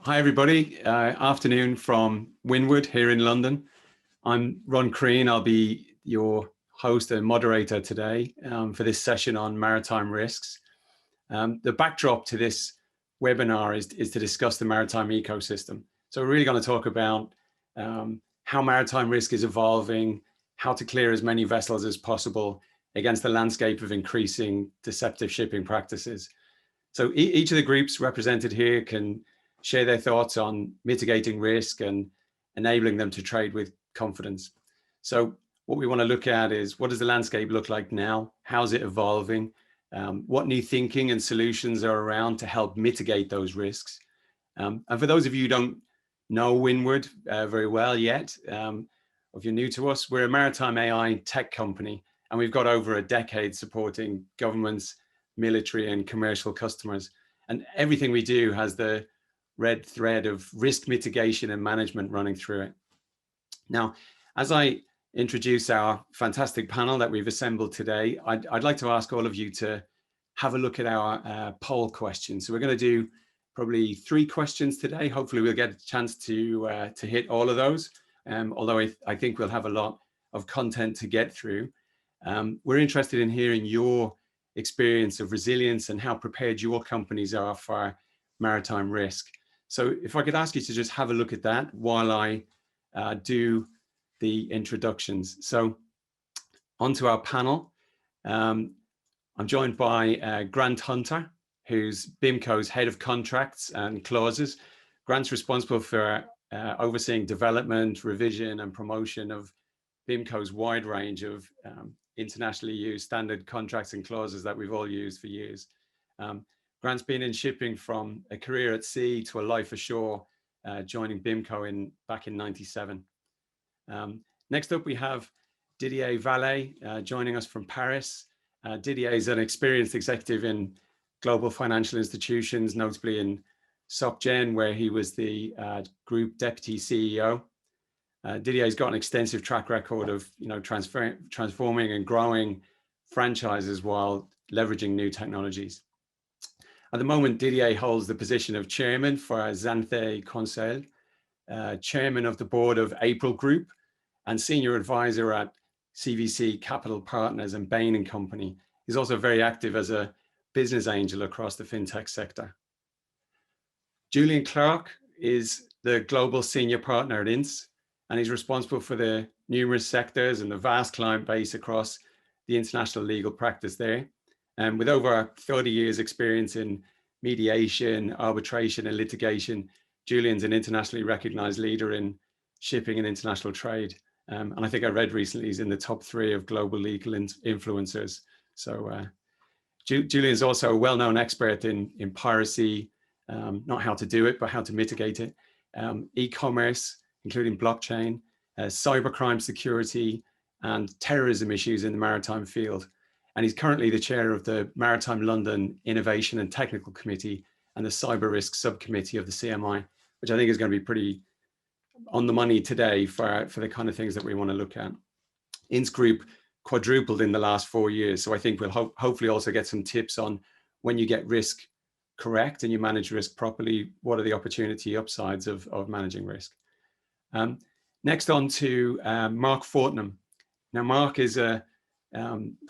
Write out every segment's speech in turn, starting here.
Hi, everybody. Afternoon from Windward here in London. I'm Ron Crean. I'll be your host and moderator today for this session on maritime risks. The backdrop to this webinar is to discuss the maritime ecosystem. So we're really going to talk about how maritime risk is evolving, how to clear as many vessels as possible against the landscape of increasing deceptive shipping practices. So each of the groups represented here can share their thoughts on mitigating risk and enabling them to trade with confidence. So what we want to look at is, what does the landscape look like now? How's it evolving? What new thinking and solutions are around to help mitigate those risks? And for those of you who don't know Windward very well yet, if you're new to us, we're a maritime AI tech company, and we've got over a decade supporting governments, military and commercial customers. And everything we do has the red thread of risk mitigation and management running through it. Now, as I introduce our fantastic panel that we've assembled today, I'd like to ask all of you to have a look at our poll questions. So we're going to do probably 3 questions today. Hopefully we'll get a chance to hit all of those, although I think we'll have a lot of content to get through. We're interested in hearing your experience of resilience and how prepared your companies are for maritime risk. So if I could ask you to just have a look at that while I do the introductions. So onto our panel. I'm joined by Grant Hunter, who's BIMCO's head of contracts and clauses. Grant's responsible for overseeing development, revision and promotion of BIMCO's wide range of internationally used standard contracts and clauses that we've all used for years. Grant's been in shipping from a career at sea to a life ashore, joining BIMCO back in '97. Next up, we have Didier Valle joining us from Paris. Didier is an experienced executive in global financial institutions, notably in SocGen, where he was the group deputy CEO. Didier's got an extensive track record of transforming and growing franchises while leveraging new technologies. At the moment, Didier holds the position of chairman for Xanthé Conseil, chairman of the board of April Group, and senior advisor at CVC Capital Partners and Bain & Company. He's also very active as a business angel across the fintech sector. Julian Clark is the global senior partner at INS, and he's responsible for the numerous sectors and the vast client base across the international legal practice there. And with over 30 years experience in mediation, arbitration and litigation, Julian's an internationally recognized leader in shipping and international trade. And I think I read recently he's in the top 3 of global legal influencers. So Julian's also a well-known expert in piracy, not how to do it, but how to mitigate it, e-commerce, including blockchain, cybercrime security, and terrorism issues in the maritime field. And he's currently the chair of the Maritime London Innovation and Technical Committee and the Cyber Risk Subcommittee of the CMI, which I think is going to be pretty on the money today for the kind of things that we want to look at. INS Group quadrupled in the last 4 years. So I think we'll hopefully also get some tips on when you get risk correct and you manage risk properly, what are the opportunity upsides of managing risk. Next on to Mark Fortnam. Now, Mark is a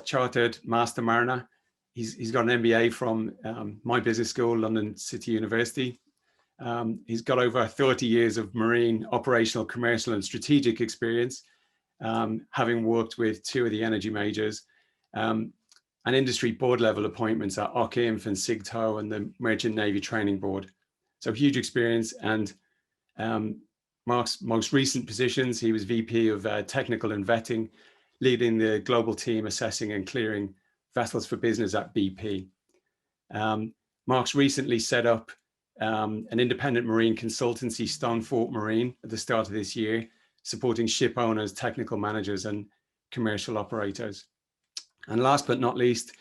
chartered master mariner. He's got an MBA from my business school, London City University. He's got over 30 years of marine operational, commercial and strategic experience, having worked with 2 of the energy majors, and industry board level appointments at OCIMF and SIGTO and the Merchant Navy Training Board. So huge experience. And Mark's most recent positions, he was VP of Technical and Vetting, leading the global team assessing and clearing vessels for business at BP. Mark's recently set up an independent marine consultancy, Stonefort Marine, at the start of this year, supporting ship owners, technical managers, and commercial operators. And last but not least,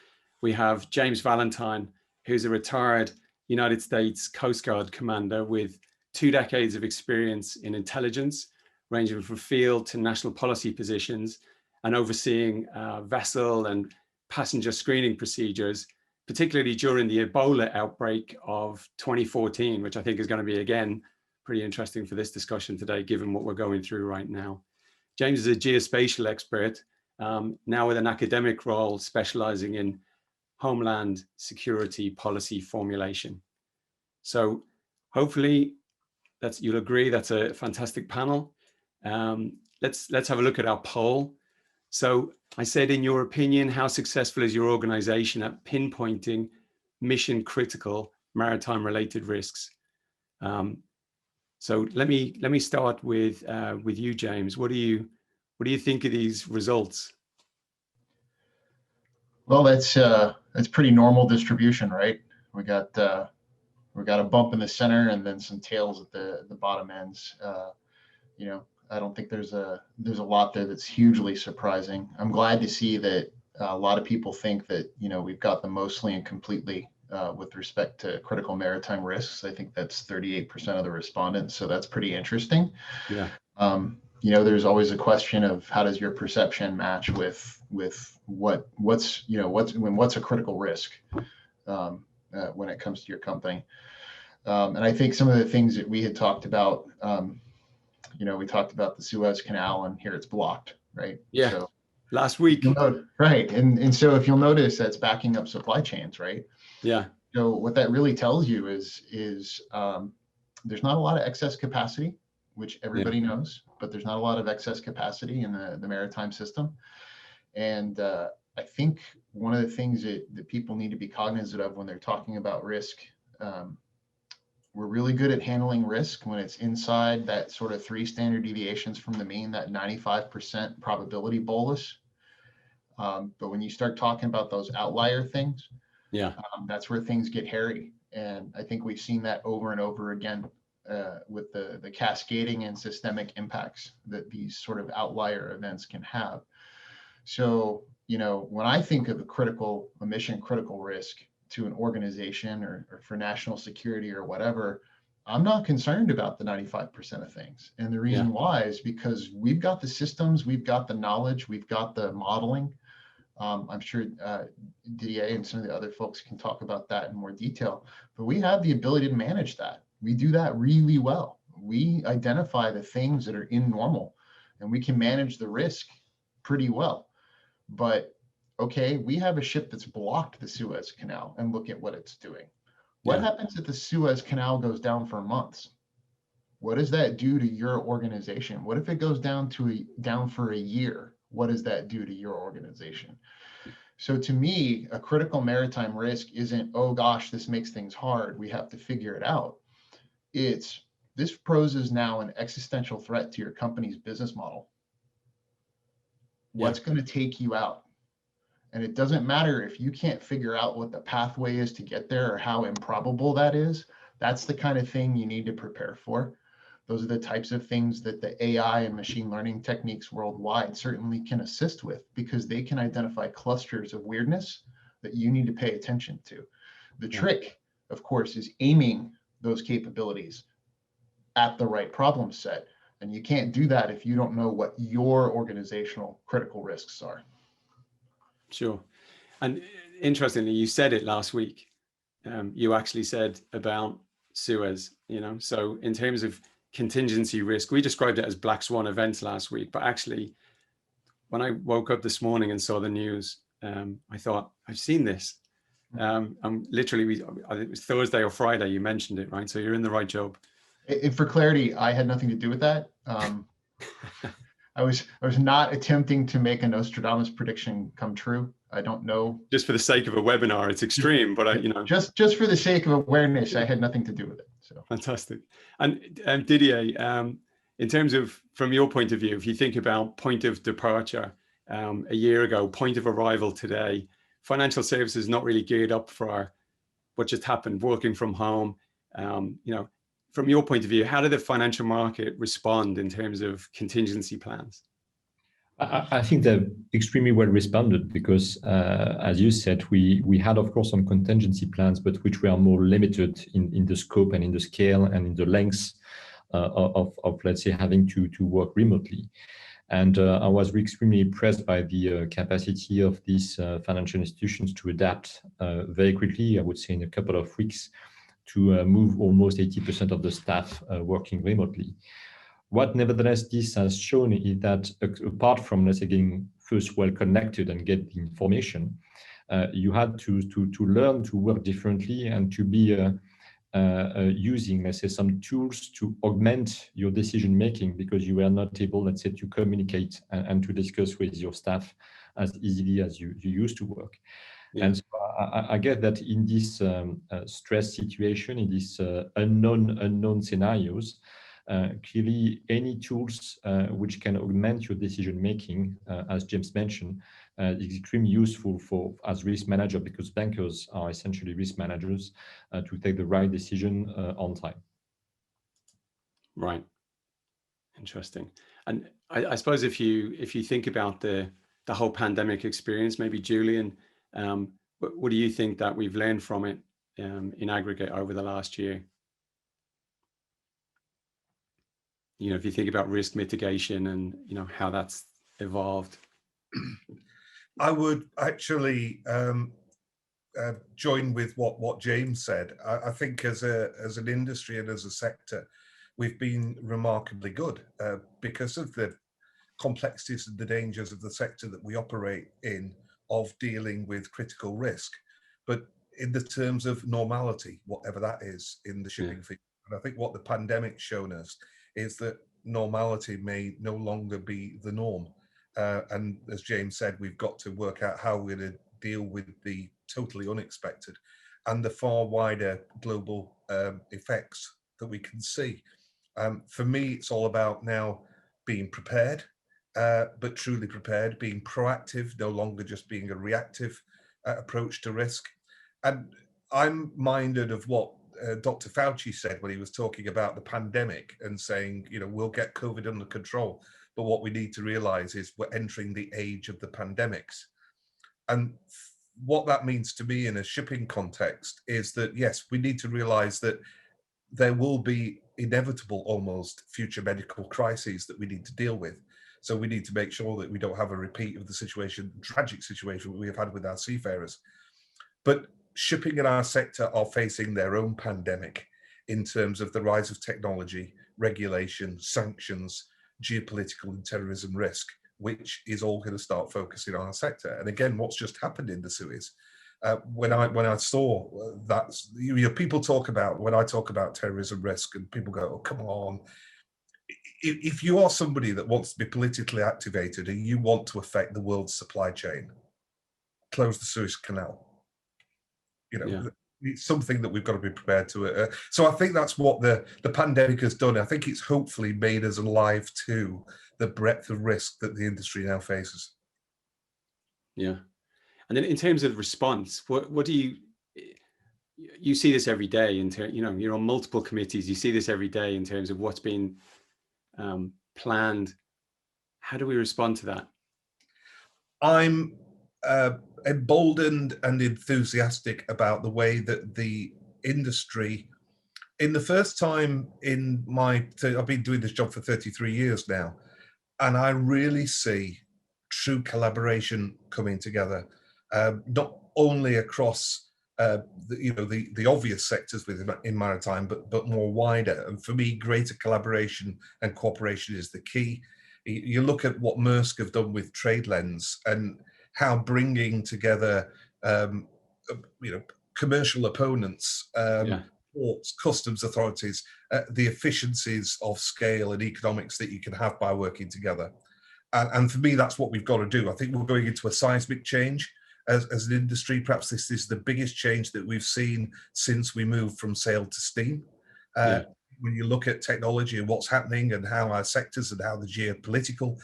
we have James Valentine, who's a retired United States Coast Guard commander with 2 decades of experience in intelligence, ranging from field to national policy positions, and overseeing vessel and passenger screening procedures particularly during the Ebola outbreak of 2014, which I think is going to be, again, pretty interesting for this discussion today, given what we're going through right now. James is a geospatial expert, now with an academic role specializing in homeland security policy formulation. So hopefully you'll agree that's a fantastic panel. Let's have a look at our poll. So I said, in your opinion, how successful is your organization at pinpointing mission critical maritime related risks? So let me start with you, James. What do you think of these results? Well, that's pretty normal distribution, right? We got a bump in the center and then some tails at the bottom ends. I don't think there's a lot there that's hugely surprising. I'm glad to see that a lot of people think that we've got them mostly and completely with respect to critical maritime risks. I think that's 38% of the respondents, so that's pretty interesting. Yeah. There's always a question of how does your perception match with what's a critical risk when it comes to your company. And I think some of the things that we had talked about, we talked about the Suez Canal, and here it's blocked, right? Yeah. So, last week. Right. And so if you'll notice, that's backing up supply chains, right? Yeah. So what that really tells you is there's not a lot of excess capacity, which everybody knows, but there's not a lot of excess capacity in the maritime system. And I think one of the things that people need to be cognizant of when they're talking about risk, we're really good at handling risk when it's inside that sort of 3 standard deviations from the mean, that 95% probability bolus. But when you start talking about those outlier things, that's where things get hairy. And I think we've seen that over and over again with the cascading and systemic impacts that these sort of outlier events can have. So, when I think of a mission critical risk to an organization or for national security or whatever, I'm not concerned about the 95% of things. And the reason why is because we've got the systems, we've got the knowledge, we've got the modeling. I'm sure Didier and some of the other folks can talk about that in more detail, but we have the ability to manage that. We do that really well. We identify the things that are in normal and we can manage the risk pretty well. But okay, we have a ship that's blocked the Suez Canal and look at what it's doing. What happens if the Suez Canal goes down for months? What does that do to your organization? What if it goes down for a year? What does that do to your organization? So to me, a critical maritime risk isn't, oh gosh, this makes things hard, we have to figure it out. This poses now an existential threat to your company's business model. What's going to take you out? And it doesn't matter if you can't figure out what the pathway is to get there or how improbable that is. That's the kind of thing you need to prepare for. Those are the types of things that the AI and machine learning techniques worldwide certainly can assist with, because they can identify clusters of weirdness that you need to pay attention to. The trick, of course, is aiming those capabilities at the right problem set. And you can't do that if you don't know what your organizational critical risks are. Sure. And interestingly, you said it last week. You actually said about Suez, so in terms of contingency risk, we described it as black swan events last week, but actually when I woke up this morning and saw the news, I thought, I've seen this. I'm literally, I think it was Thursday or Friday, you mentioned it, right? So you're in the right job. For clarity, I had nothing to do with that. I was not attempting to make a Nostradamus prediction come true. I don't know. Just for the sake of a webinar, it's extreme, but just for the sake of awareness, I had nothing to do with it. So fantastic. And Didier, in terms of, from your point of view, if you think about point of departure a year ago, point of arrival today, financial services not really geared up for what just happened, working from home. From your point of view, how did the financial market respond in terms of contingency plans? I think they've extremely well responded because, as you said, we had, of course, some contingency plans, but which were more limited in the scope and in the scale and in the length of let's say, having to work remotely. And I was extremely impressed by the capacity of these financial institutions to adapt very quickly, I would say in a couple of weeks, to move almost 80% of the staff working remotely. What nevertheless this has shown is that apart from, let's say, getting first well connected and get the information, you had to learn to work differently and to be using, let's say, some tools to augment your decision making, because you were not able, let's say, to communicate and to discuss with your staff as easily as you used to work. Yeah. And so I get that in this stress situation, in this unknown scenarios, clearly any tools which can augment your decision making, as James mentioned, is extremely useful for as risk manager, because bankers are essentially risk managers, to take the right decision on time. Right. Interesting. And I suppose if you think about the whole pandemic experience, maybe Julian, what do you think that we've learned from it in aggregate over the last year? You know, if you think about risk mitigation and, you know, how that's evolved. I would actually join with what James said. I think as an industry and as a sector, we've been remarkably good because of the complexities and the dangers of the sector that we operate in, of dealing with critical risk, but in the terms of normality, whatever that is in the shipping field. And I think what the pandemic's shown us is that normality may no longer be the norm. And as James said, we've got to work out how we're going to deal with the totally unexpected and the far wider global effects that we can see. For me, it's all about now being prepared, but truly prepared, being proactive, no longer just being a reactive approach to risk. And I'm minded of what Dr. Fauci said when he was talking about the pandemic and saying, you know, we'll get COVID under control. But what we need to realize is we're entering the age of the pandemics. And what that means to me in a shipping context is that, yes, we need to realize that there will be inevitable almost future medical crises that we need to deal with. So we need to make sure that we don't have a repeat of the situation, tragic situation we have had with our seafarers. But shipping in our sector are facing their own pandemic in terms of the rise of technology, regulation, sanctions, geopolitical and terrorism risk, which is all going to start focusing on our sector. And again, what's just happened in the Suez, when I saw that, you know, people talk about, when I talk about terrorism risk, and people go, oh, come on. If you are somebody that wants to be politically activated and you want to affect the world's supply chain, close the Suez Canal. You know, it's something that we've got to be prepared to. So I think that's what the pandemic has done. I think it's hopefully made us alive to the breadth of risk that the industry now faces. Yeah. And then in terms of response, what do you see this every day you know, you're on multiple committees, you see this every day in terms of what's been planned. How do we respond to that? I'm emboldened and enthusiastic about the way that the industry, in the first time in I've been doing this job for 33 years now, and I really see true collaboration coming together, not only across the obvious sectors in maritime, but more wider. And for me, greater collaboration and cooperation is the key. You look at what Maersk have done with TradeLens and how bringing together, commercial opponents, ports, customs authorities, the efficiencies of scale and economics that you can have by working together. And for me, that's what we've got to do. I think we're going into a seismic change as an industry. Perhaps this is the biggest change that we've seen since we moved from sail to steam. When you look at technology and what's happening and how our sectors and how the geopolitical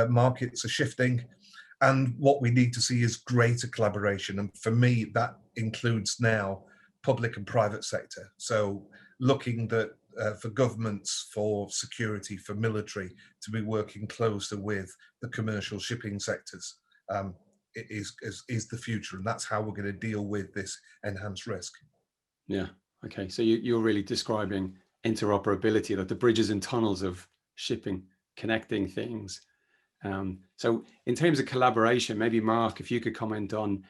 markets are shifting. And what we need to see is greater collaboration. And for me, that includes now public and private sector. So looking for governments, for security, for military, to be working closer with the commercial shipping sectors is the future. And that's how we're going to deal with this enhanced risk. Yeah. Okay. So you're really describing interoperability, like the bridges and tunnels of shipping. connecting things. So in terms of collaboration, maybe Mark, if you could comment on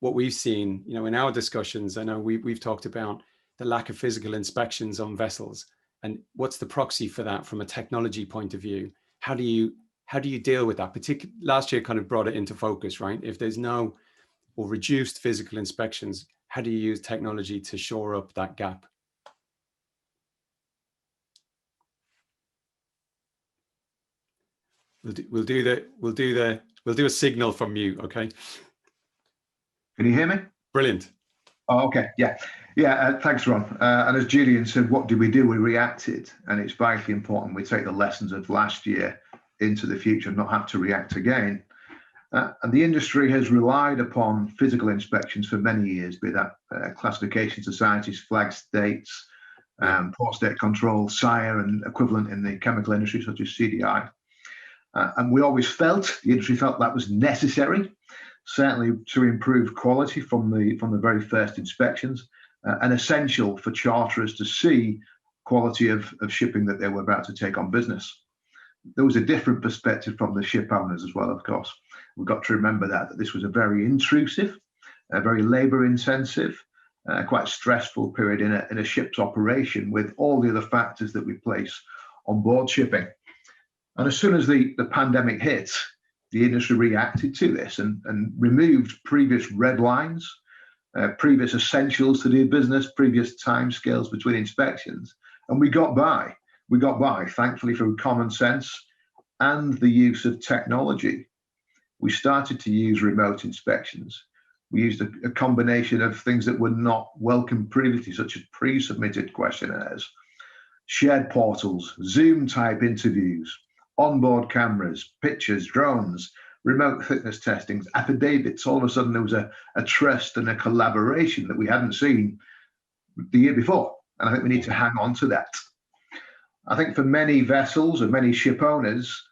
what we've seen, in our discussions. I know we've talked about the lack of physical inspections on vessels, and what's the proxy for that from a technology point of view? How do you deal with that? Last year kind of brought it into focus, right? If there's no or reduced physical inspections, how do you use technology to shore up that gap? We'll do a signal from you, okay? Can you hear me? Brilliant. Oh, okay. Yeah. Thanks, Ron. And as Julian said, what did we do? We reacted, and it's vitally important we take the lessons of last year into the future and not have to react again. And the industry has relied upon physical inspections for many years, be that classification societies, flag states, port state control, SIRE, and equivalent in the chemical industry, such as CDI. And the industry felt that was necessary, certainly to improve quality from the very first inspections, and essential for charterers to see quality of shipping that they were about to take on business. There was a different perspective from the ship owners as well, of course. We've got to remember that this was a very intrusive, a very labor intensive, quite stressful period in a ship's operation, with all the other factors that we place on board shipping. And as soon as the pandemic hit, the industry reacted to this and removed previous red lines, previous essentials to do business, previous timescales between inspections. And we got by, thankfully, through common sense and the use of technology. We started to use remote inspections. We used a combination of things that were not welcome previously, such as pre-submitted questionnaires, shared portals, Zoom-type interviews, onboard cameras, pictures, drones, remote fitness testings, affidavits. All of a sudden, there was a trust and a collaboration that we hadn't seen the year before. And I think we need to hang on to that. I think for many vessels and many ship owners,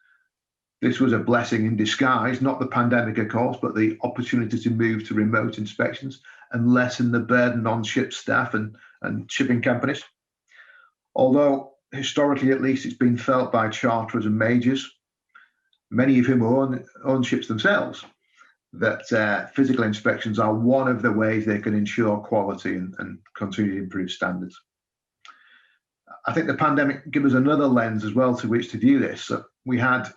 this was a blessing in disguise, not the pandemic, of course, but the opportunity to move to remote inspections and lessen the burden on ship staff and shipping companies. Although historically, at least, it's been felt by charterers and majors, many of whom own ships themselves, that physical inspections are one of the ways they can ensure quality and continue to improve standards. I think the pandemic gave us another lens as well to which to view this. So we had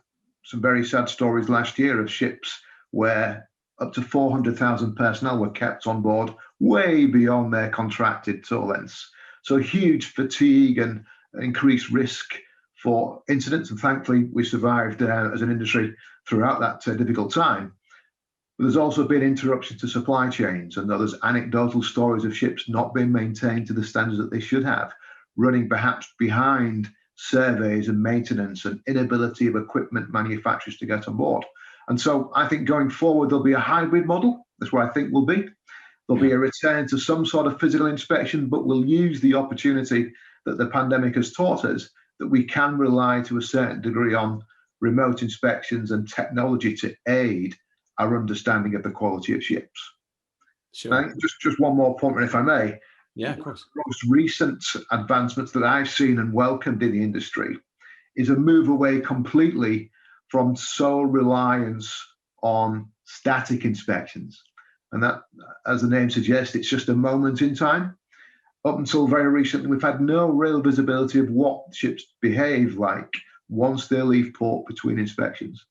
some very sad stories last year of ships where up to 400,000 personnel were kept on board way beyond their contracted tow lengths. So huge fatigue and increased risk for incidents, and thankfully we survived as an industry throughout that difficult time. But there's also been interruption to supply chains, and there's anecdotal stories of ships not being maintained to the standards that they should have, running perhaps behind surveys and maintenance, and inability of equipment manufacturers to get on board. And so I think going forward there'll be a hybrid model. That's where I think we'll be. There'll be a return to some sort of physical inspection, but we'll use the opportunity that the pandemic has taught us that we can rely to a certain degree on remote inspections and technology to aid our understanding of the quality of ships. Sure. Just one more point, if I may. Yeah, of course. The most recent advancements that I've seen and welcomed in the industry is a move away completely from sole reliance on static inspections. And that, as the name suggests, it's just a moment in time. Up until very recently, we've had no real visibility of what ships behave like once they leave port between inspections.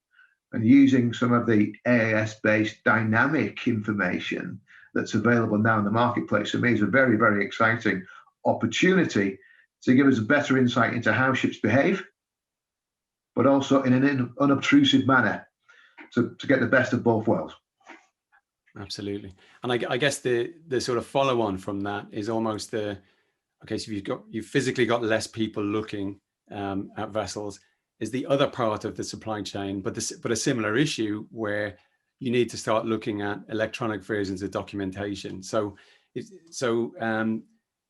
And using some of the AAS-based dynamic information that's available now in the marketplace, for me, is a very, very exciting opportunity to give us a better insight into how ships behave, but also in an unobtrusive manner to get the best of both worlds. Absolutely. And I guess the sort of follow on from that is almost so you've physically got less people looking at vessels, is the other part of the supply chain, but a similar issue where you need to start looking at electronic versions of documentation. So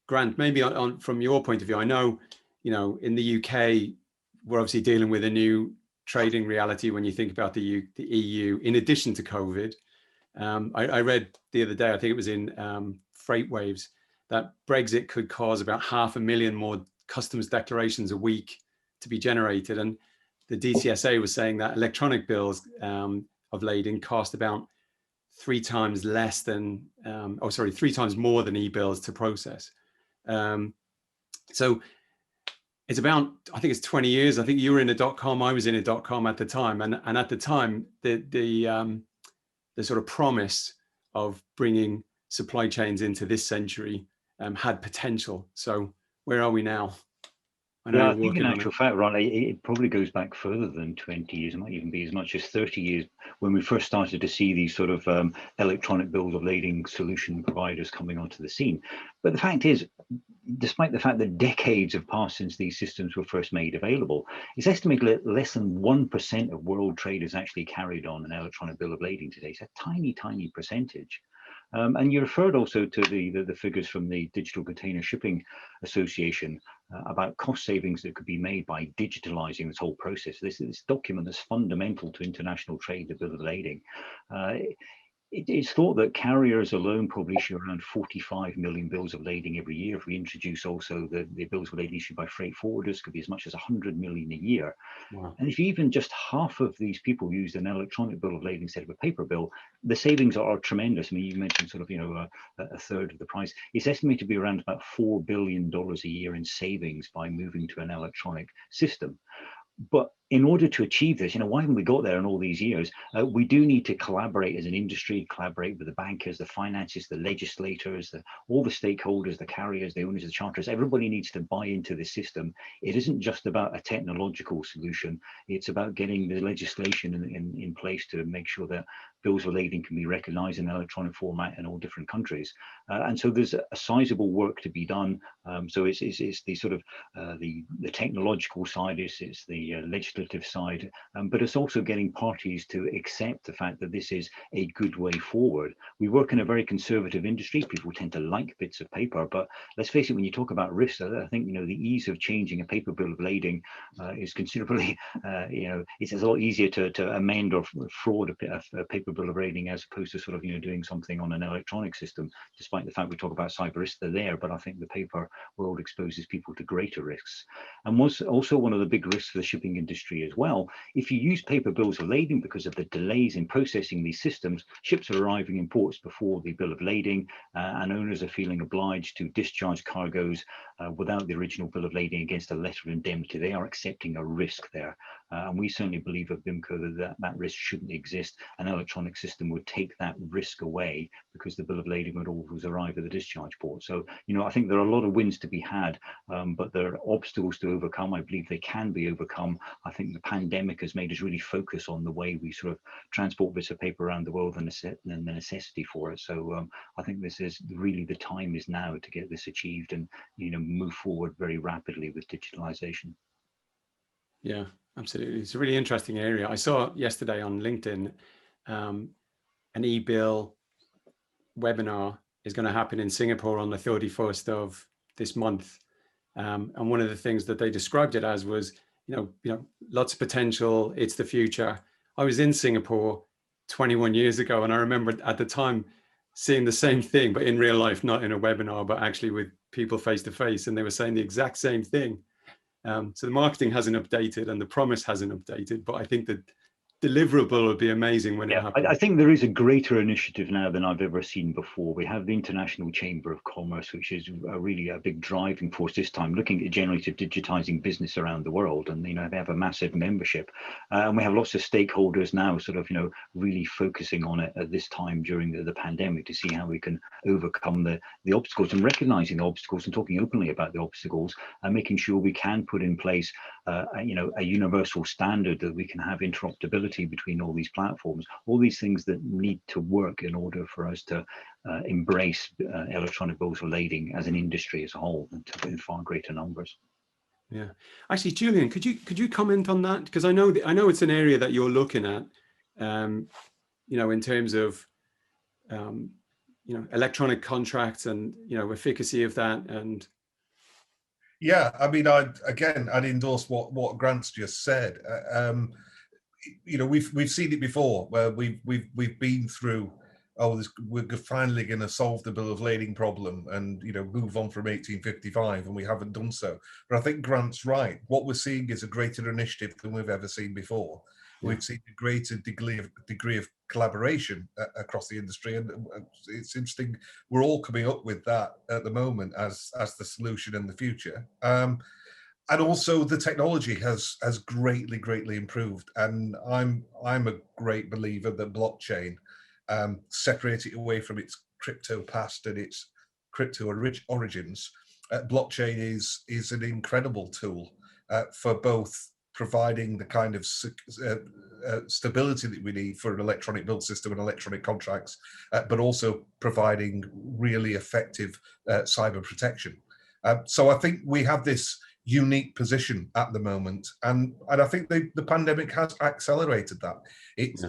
Grant, maybe from your point of view, I know, in the UK, we're obviously dealing with a new trading reality when you think about the EU, in addition to COVID. I read the other day, I think it was in Freight Waves, that Brexit could cause about 500,000 more customs declarations a week to be generated. And the DCSA was saying that electronic bills of lading cost about 3 times less than, 3 times more than e-bills to process. So it's about, I think it's 20 years. I think you were in a .com, I was in a .com at the time. And at the time, the sort of promise of bringing supply chains into this century had potential. So where are we now? Yeah, I think in actual fact, Ron, it probably goes back further than 20 years. It might even be as much as 30 years when we first started to see these sort of electronic bills of lading solution providers coming onto the scene. But the fact is, despite the fact that decades have passed since these systems were first made available, it's estimated that less than 1% of world trade is actually carried on an electronic bill of lading today. It's a tiny, tiny percentage. And you referred also to the figures from the Digital Container Shipping Association about cost savings that could be made by digitalizing this whole process. This document that's fundamental to international trade, the bill of lading. It's thought that carriers alone probably issue around 45 million bills of lading every year. If we introduce also the bills of lading issued by freight forwarders, could be as much as 100 million a year. Wow. And if even just half of these people used an electronic bill of lading instead of a paper bill, the savings are tremendous. I mean, you mentioned sort of, a third of the price. It's estimated to be around about $4 billion a year in savings by moving to an electronic system. But in order to achieve this, why haven't we got there in all these years? We do need to collaborate as an industry, collaborate with the bankers, the financiers, the legislators, all the stakeholders, the carriers, the owners of the charters. Everybody needs to buy into the system. It isn't just about a technological solution. It's about getting the legislation in place to make sure that bills of lading can be recognized in electronic format in all different countries. And so there's a sizable work to be done. So it's the sort of the technological side, it's the legislative side, but it's also getting parties to accept the fact that this is a good way forward. We work in a very conservative industry. People tend to like bits of paper, but let's face it, when you talk about risks, I think, the ease of changing a paper bill of lading is considerably, it's a lot easier to amend or fraud a paper bill of lading as opposed to sort of, doing something on an electronic system, despite the fact we talk about cyber risks, they're there, but I think the paper world exposes people to greater risks. And was also one of the big risks for the shipping industry as well. If you use paper bills of lading because of the delays in processing these systems, ships are arriving in ports before the bill of lading, and owners are feeling obliged to discharge cargoes without the original bill of lading against a letter of indemnity. They are accepting a risk there. And we certainly believe at BIMCO that risk shouldn't exist. An electronic system would take that risk away because the bill of lading would always arrive at the discharge port. So, I think there are a lot of wins to be had, but there are obstacles to overcome. I believe they can be overcome. I think the pandemic has made us really focus on the way we sort of transport bits of paper around the world and the necessity for it. So I think this is really the time is now to get this achieved and, move forward very rapidly with digitalization. Yeah, absolutely. It's a really interesting area. I saw yesterday on LinkedIn an e-bill webinar is going to happen in Singapore on the 31st of this month. And one of the things that they described it as was, lots of potential. It's the future. I was in Singapore 21 years ago, and I remember at the time seeing the same thing, but in real life, not in a webinar, but actually with people face to face, and they were saying the exact same thing. So the marketing hasn't updated and the promise hasn't updated, but I think that deliverable would be amazing when it happens. I think there is a greater initiative now than I've ever seen before. We have the International Chamber of Commerce, which is really a big driving force this time, looking at generative digitizing business around the world. And, they have a massive membership. And we have lots of stakeholders now sort of, really focusing on it at this time during the pandemic to see how we can overcome the obstacles and recognizing the obstacles and talking openly about the obstacles and making sure we can put in place, a universal standard that we can have interoperability between all these platforms, all these things that need to work in order for us to embrace electronic bills of lading as an industry as a whole and to in far greater numbers. Yeah, actually, Julian, could you comment on that? Because I know it's an area that you're looking at, in terms of electronic contracts and efficacy of that. And yeah, I mean, I'd endorse what Grant's just said. We've seen it before where we've been through oh, we're finally going to solve the bill of lading problem and, move on from 1855, and we haven't done so. But I think Grant's right. What we're seeing is a greater initiative than we've ever seen before. Yeah. We've seen a greater degree of collaboration across the industry, and it's interesting. We're all coming up with that at the moment as the solution in the future. And also the technology has greatly improved. And I'm a great believer that blockchain, separate it away from its crypto past and its crypto origins, blockchain is an incredible tool for both providing the kind of stability that we need for an electronic build system and electronic contracts, but also providing really effective cyber protection. So I think we have this unique position at the moment, and I think the pandemic has accelerated that. It's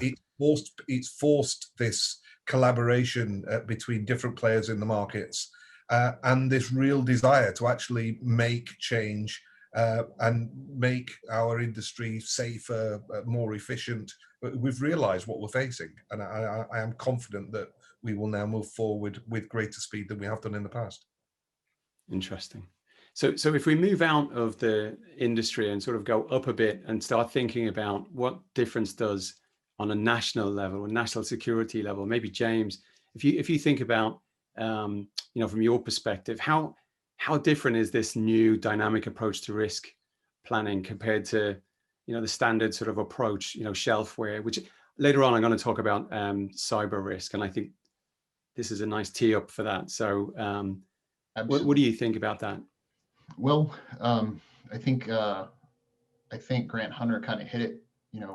forced this collaboration between different players in the markets, and this real desire to actually make change and make our industry safer, more efficient. We've realized what we're facing, and I am confident that we will now move forward with greater speed than we have done in the past. Interesting. So if we move out of the industry and sort of go up a bit and start thinking about what difference does on a national level, or national security level, maybe James, if you think about, from your perspective, how different is this new dynamic approach to risk planning compared to, the standard sort of approach, shelfware, which later on I'm going to talk about cyber risk, and I think this is a nice tee up for that. So what do you think about that? Well, I think Grant Hunter kind of hit it.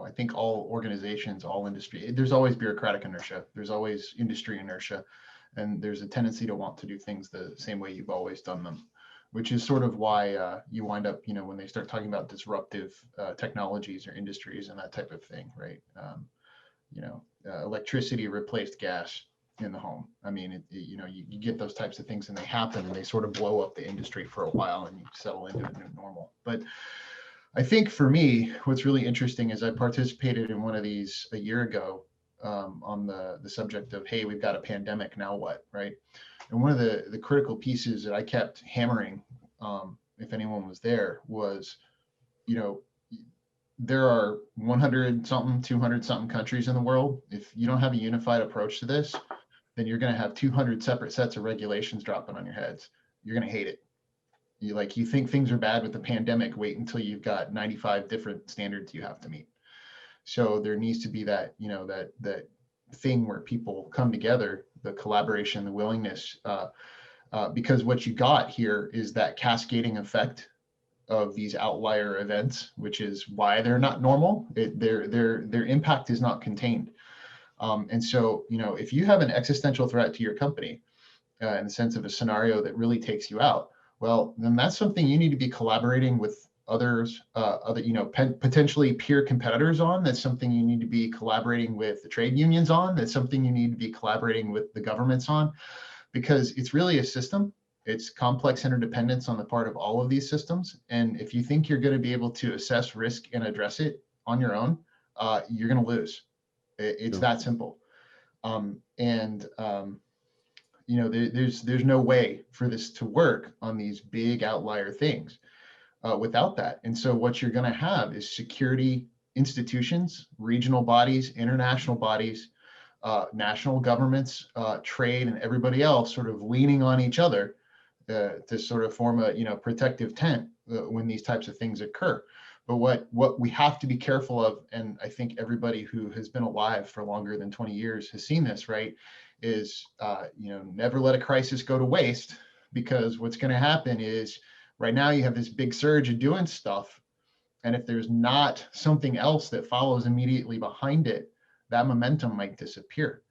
I think all organizations, all industry, there's always bureaucratic inertia. There's always industry inertia, and there's a tendency to want to do things the same way you've always done them, which is sort of why you wind up, when they start talking about disruptive technologies or industries and that type of thing, right? Electricity replaced gas in the home. I mean, you get those types of things and they happen and they sort of blow up the industry for a while and you settle into a new normal. But I think for me, what's really interesting is I participated in one of these a year ago on the subject of, hey, we've got a pandemic, now what, right? And one of the critical pieces that I kept hammering, if anyone was there, was, there are 100 something, 200 something countries in the world. If you don't have a unified approach to this, then you're going to have 200 separate sets of regulations dropping on your heads. You're going to hate it. You think things are bad with the pandemic, wait until you've got 95 different standards you have to meet. So there needs to be that, that thing where people come together, the collaboration, the willingness, because what you got here is that cascading effect of these outlier events, which is why they're not normal. Their impact is not contained. And so, if you have an existential threat to your company in the sense of a scenario that really takes you out, well, then that's something you need to be collaborating with others, potentially peer competitors on. That's something you need to be collaborating with the trade unions on. That's something you need to be collaborating with the governments on, because it's really a system. It's complex interdependence on the part of all of these systems. And if you think you're going to be able to assess risk and address it on your own, you're going to lose. It's that simple. There's no way for this to work on these big outlier things without that. And so what you're going to have is security institutions, regional bodies, international bodies, national governments, trade, and everybody else sort of leaning on each other to sort of form a protective tent when these types of things occur. But what we have to be careful of, and I think everybody who has been alive for longer than 20 years has seen this, right, is never let a crisis go to waste, because what's going to happen is right now you have this big surge of doing stuff, and if there's not something else that follows immediately behind it, that momentum might disappear.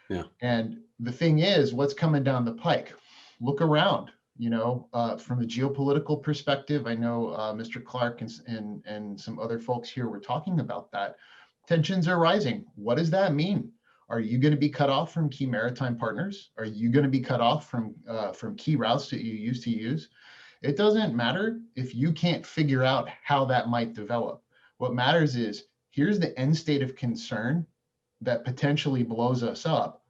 Yeah. And the thing is, what's coming down the pike? Look around. From the geopolitical perspective, I know Mr. Clark and some other folks here were talking about that. Tensions are rising. What does that mean? Are you going to be cut off from key maritime partners? Are you going to be cut off from key routes that you used to use? It doesn't matter if you can't figure out how that might develop. What matters is, here's the end state of concern that potentially blows us up.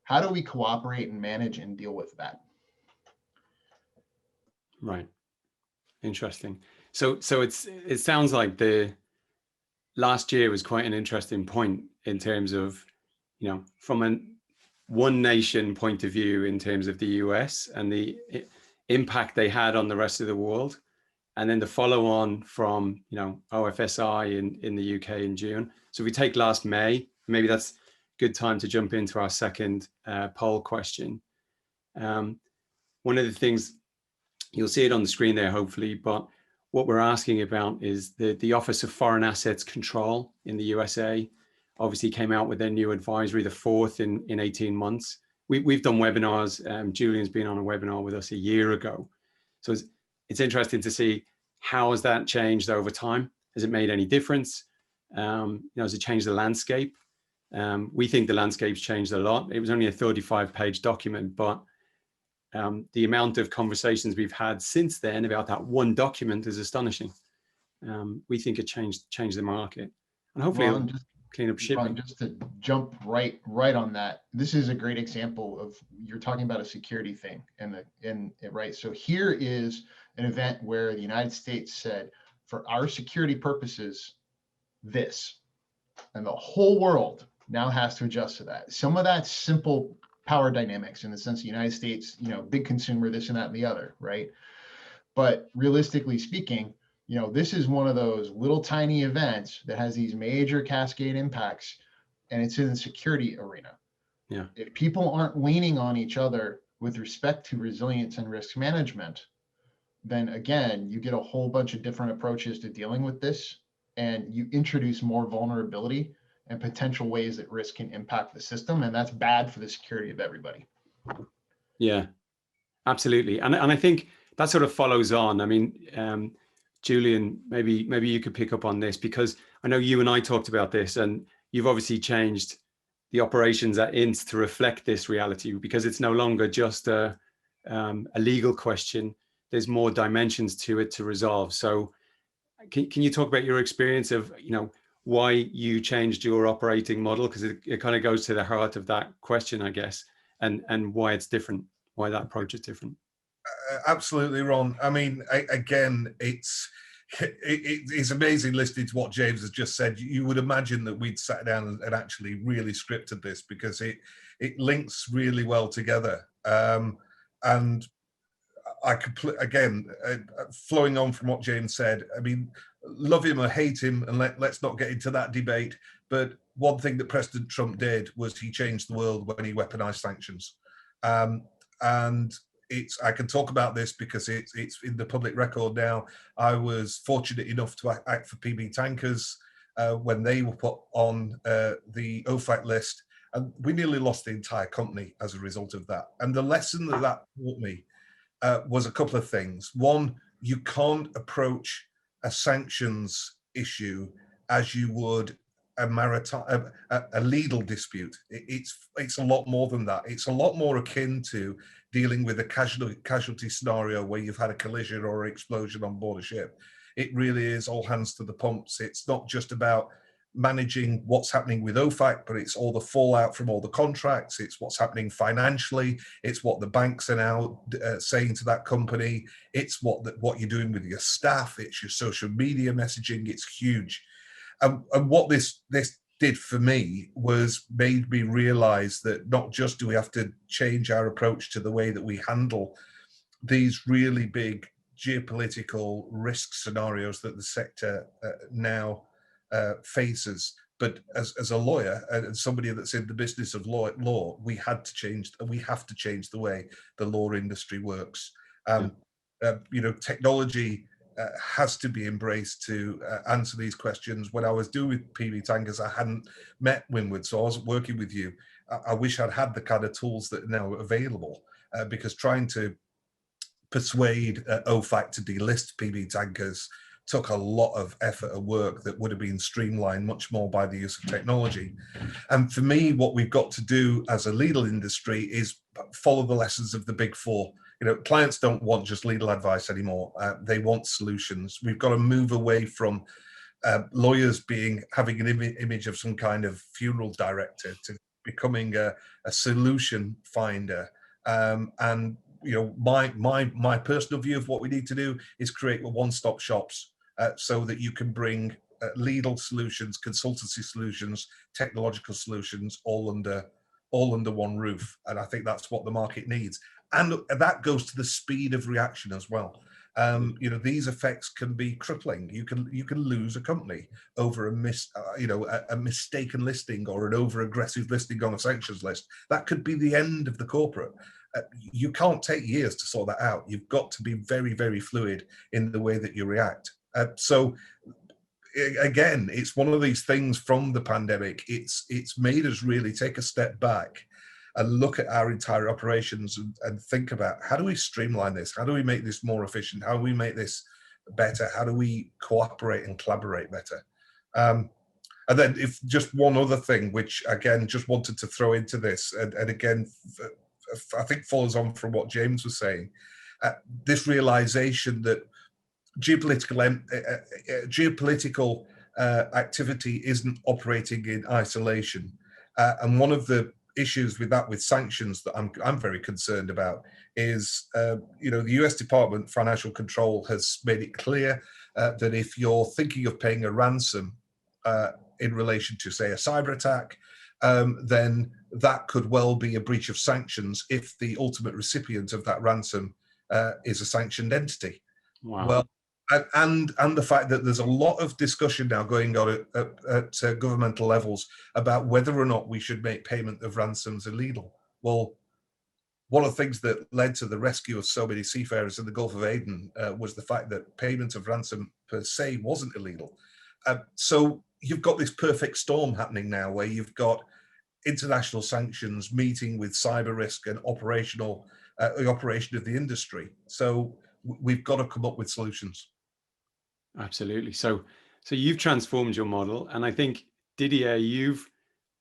How do we cooperate and manage and deal with that? Right. Interesting. So it sounds like the last year was quite an interesting point in terms of, you know, from one nation point of view in terms of the US and the impact they had on the rest of the world, and then the follow on from, you know, OFSI in the UK in June. So if we take last May, maybe that's a good time to jump into our second poll question. One of the things, you'll see it on the screen there, hopefully, but what we're asking about is the Office of Foreign Assets Control in the USA obviously came out with their new advisory, the fourth in 18 months. We've done webinars. Julian's been on a webinar with us a year ago. So it's interesting to see how has that changed over time. Has it made any difference? You know, has it changed the landscape? We think the landscape's changed a lot. It was only a 35-page document, but the amount of conversations we've had since then about that one document is astonishing. We think it changed the market, and hopefully it'll clean up shipping. Ron, just to jump right on that, this is a great example of, you're talking about a security thing, right. So here is an event where the United States said, for our security purposes, this, and the whole world now has to adjust to that. Some of that simple power dynamics in the sense the United States, you know, big consumer, this and that and the other, right? But realistically speaking, you know, this is one of those little tiny events that has these major cascade impacts, and it's in the security arena. Yeah. If people aren't leaning on each other with respect to resilience and risk management, then again, you get a whole bunch of different approaches to dealing with this, and you introduce more vulnerability and potential ways that risk can impact the system, and that's bad for the security of everybody. Yeah, absolutely. And I think that sort of follows on. I mean, Julian, maybe you could pick up on this, because I know you and I talked about this, and you've obviously changed the operations at INT to reflect this reality, because it's no longer just a legal question. There's more dimensions to it to resolve. So can you talk about your experience of, you know, why you changed your operating model? Because it kind of goes to the heart of that question, I guess, and why it's different, why that approach is different. Absolutely, Ron. I mean, again, it's amazing listening to what James has just said. You would imagine that we'd sat down and actually really scripted this, because it links really well together. And I could, again, flowing on from what James said, I mean, love him or hate him, and let's not get into that debate. But one thing that President Trump did was he changed the world when he weaponized sanctions. And I can talk about this because it's in the public record now. I was fortunate enough to act for PB Tankers when they were put on the OFAC list, and we nearly lost the entire company as a result of that. And the lesson that taught me was a couple of things. One, you can't approach a sanctions issue as you would a legal dispute. It's a lot more than that. It's a lot more akin to dealing with a casualty scenario where you've had a collision or an explosion on board a ship. It really is all hands to the pumps. It's not just about managing what's happening with OFAC, but it's all the fallout from all the contracts. It's what's happening financially. It's what the banks are now saying to that company. It's what you're doing with your staff. It's your social media messaging. It's huge. And what this did for me was made me realize that not just do we have to change our approach to the way that we handle these really big geopolitical risk scenarios that the sector now faces, but as a lawyer and somebody that's in the business of law, we have to change the way the law industry works. You know, technology has to be embraced to answer these questions. When I was doing with PB Tankers, I hadn't met Windward, so I wasn't working with you. I wish I'd had the kind of tools that are now available, because trying to persuade OFAC to delist PB Tankers took a lot of effort and work that would have been streamlined much more by the use of technology. And for me, what we've got to do as a legal industry is follow the lessons of the big four. You know, clients don't want just legal advice anymore. They want solutions. We've got to move away from lawyers having an image of some kind of funeral director to becoming a solution finder. And my personal view of what we need to do is create one-stop shops so that you can bring legal solutions, consultancy solutions, technological solutions all under one roof. And I think that's what the market needs. And that goes to the speed of reaction as well. These effects can be crippling. You can lose a company over a mistaken listing or an over-aggressive listing on a sanctions list. That could be the end of the corporate. You can't take years to sort that out. You've got to be very, very fluid in the way that you react. So again, it's one of these things from the pandemic. It's made us really take a step back and look at our entire operations and think about, how do we streamline this? How do we make this more efficient? How do we make this better? How do we cooperate and collaborate better? And then if just one other thing, which again, just wanted to throw into this, and again, I think follows on from what James was saying, this realization that geopolitical activity isn't operating in isolation. And one of the issues with sanctions that I'm very concerned about is, the US Department of Financial Control has made it clear that if you're thinking of paying a ransom in relation to, say, a cyber attack, then that could well be a breach of sanctions if the ultimate recipient of that ransom is a sanctioned entity. Wow. Well, and the fact that there's a lot of discussion now going on at governmental levels about whether or not we should make payment of ransoms illegal. Well, one of the things that led to the rescue of so many seafarers in the Gulf of Aden was the fact that payment of ransom per se wasn't illegal. So you've got this perfect storm happening now, where you've got international sanctions meeting with cyber risk and the operation of the industry. So we've got to come up with solutions. Absolutely. So you've transformed your model, and I think, Didier, you've